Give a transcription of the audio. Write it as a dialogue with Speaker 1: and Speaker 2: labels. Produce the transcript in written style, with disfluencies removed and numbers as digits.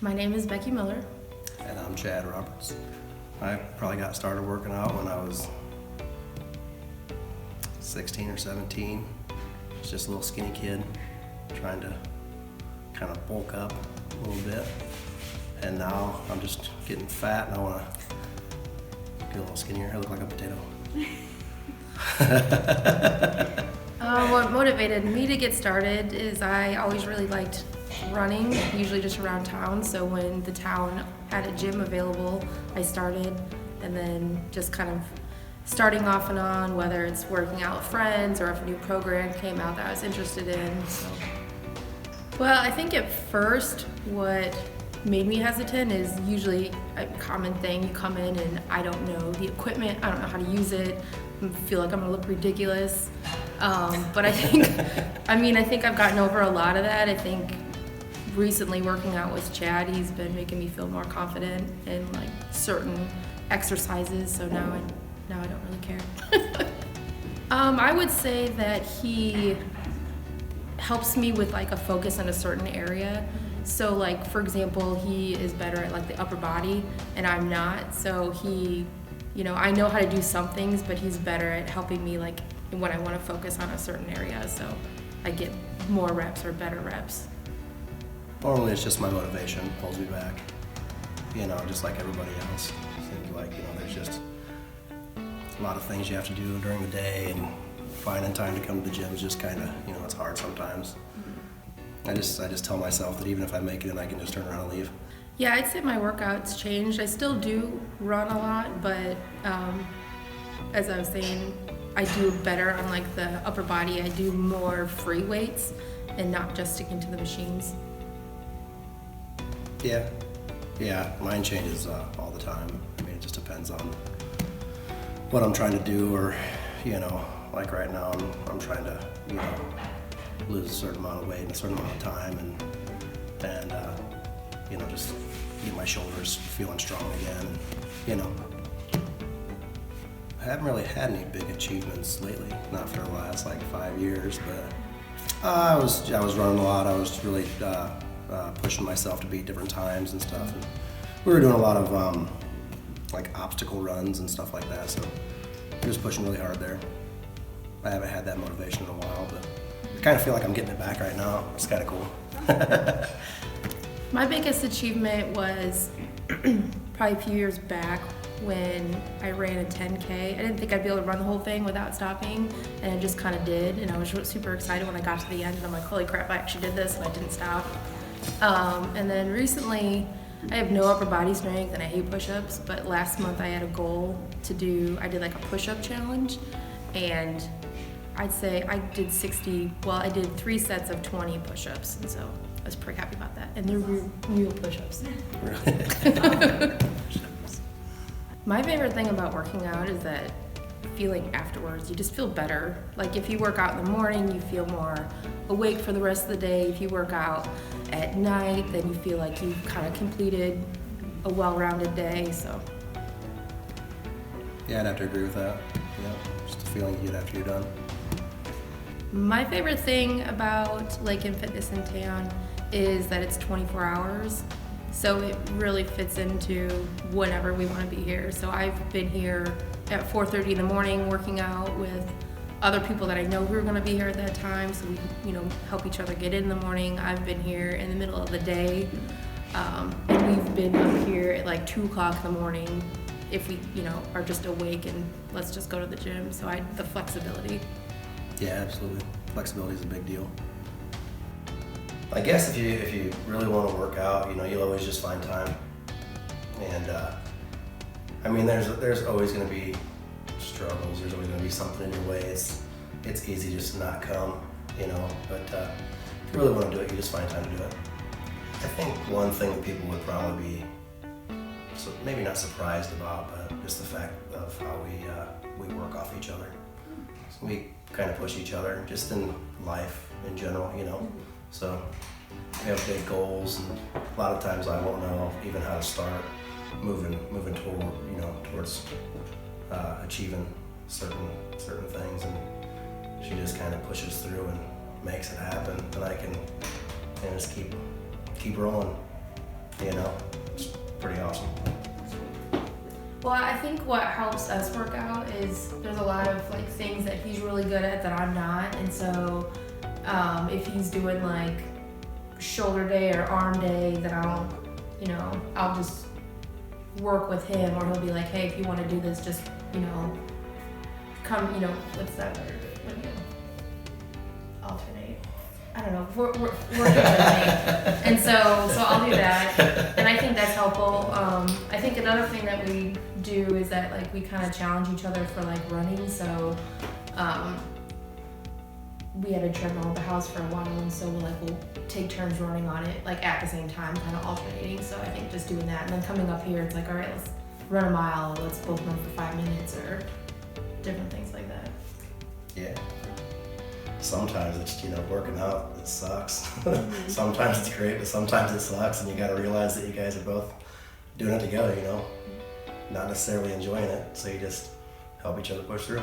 Speaker 1: My name is Becky Miller.
Speaker 2: And I'm Chad Roberts. I probably got started working out when I was 16 or 17. I was just a little skinny kid trying to kind of bulk up a little bit. And now I'm just getting fat and I want to get a little skinnier. I look like a potato.
Speaker 1: What motivated me to get started is I always really liked running, usually just around town. So when the town had a gym available, I started, and then just kind of starting off and on, whether it's working out with friends or if a new program came out that I was interested in. So. Well, I think at first what made me hesitant is usually a common thing. You come in and I don't know the equipment, I don't know how to use it, I feel like I'm gonna look ridiculous. But I think I've gotten over a lot of that. I think recently working out with Chad, he's been making me feel more confident in like certain exercises, so now I don't really care. I would say that he helps me with like a focus on a certain area. So like, for example, he is better at like the upper body and I'm not. So he, I know how to do some things, but he's better at helping me like when I want to focus on a certain area. So I get more reps or better reps.
Speaker 2: Normally it's just my motivation pulls me back, just like everybody else. I think there's just a lot of things you have to do during the day, and finding time to come to the gym is just kind of, it's hard sometimes. I just tell myself that even if I make it in, I can just turn around and leave.
Speaker 1: Yeah, I'd say my workouts changed. I still do run a lot, but as I was saying, I do better on like the upper body. I do more free weights and not just sticking to the machines.
Speaker 2: Yeah, mine changes all the time. It just depends on what I'm trying to do, or, like right now I'm trying to, lose a certain amount of weight in a certain amount of time, and just get my shoulders feeling strong again. I haven't really had any big achievements lately, not for the last like 5 years, but I was running a lot. I was really pushing myself to beat different times and stuff. And we were doing a lot of like obstacle runs and stuff like that, so I was pushing really hard there. I haven't had that motivation in a while, but I kind of feel like I'm getting it back right now. It's kind of cool.
Speaker 1: My biggest achievement was probably a few years back when I ran a 10K. I didn't think I'd be able to run the whole thing without stopping, and I just kind of did, and I was super excited when I got to the end, and I'm like, holy crap, I actually did this, and I didn't stop. And then recently, I have no upper body strength, and I hate push-ups, but last month I had a goal to I did like a push-up challenge, and I'd say I did 3 sets of 20 push-ups, and so I was pretty happy about that. And they're real push-ups. My favorite thing about working out is that feeling afterwards. You just feel better. Like if you work out in the morning, you feel more awake for the rest of the day. If you work out at night, then you feel like you've kind of completed a well-rounded day, so.
Speaker 2: Yeah, I'd have to agree with that. Just the feeling you get after you're done.
Speaker 1: My favorite thing about Lake and Fitness in town is that it's 24 hours. So it really fits into whenever we want to be here. So I've been here at 4:30 in the morning working out with other people that I know who are going to be here at that time. So we, help each other get in the morning. I've been here in the middle of the day, and we've been up here at like 2 o'clock in the morning if we, are just awake and let's just go to the gym. So the flexibility.
Speaker 2: Yeah, absolutely. Flexibility is a big deal. I guess if you really want to work out, you'll always just find time. And there's always going to be struggles. There's always going to be something in your way. It's easy just to not come, But if you really want to do it, you just find time to do it. I think one thing that people would probably be maybe not surprised about, but just the fact of how we work off each other. So we kind of push each other just in life in general, So we have big goals, and a lot of times I won't know even how to start moving towards achieving certain things, and she just kind of pushes through and makes it happen, and I can just keep rolling. You know, it's pretty awesome.
Speaker 1: Well, I think what helps us work out is there's a lot of like things that he's really good at that I'm not, and so if he's doing like shoulder day or arm day, then I'll just work with him, or he'll be like, hey, if you want to do this, just come, what's that word? What do you alternate? I don't know. Work with me, and so I'll do that, and I think that's helpful. I think another thing that we do is that like we kind of challenge each other for like running. So we had a treadmill at the house for a while, and so we'll take turns running on it like at the same time, kind of alternating. So I think just doing that, and then coming up here, it's like, all right, let's run a mile, or let's both run for 5 minutes, or different things like that.
Speaker 2: Yeah. Sometimes it's, working out, it sucks. Sometimes it's great, but sometimes it sucks, and you gotta realize that you guys are both doing it together, not necessarily enjoying it, so you just help each other push through.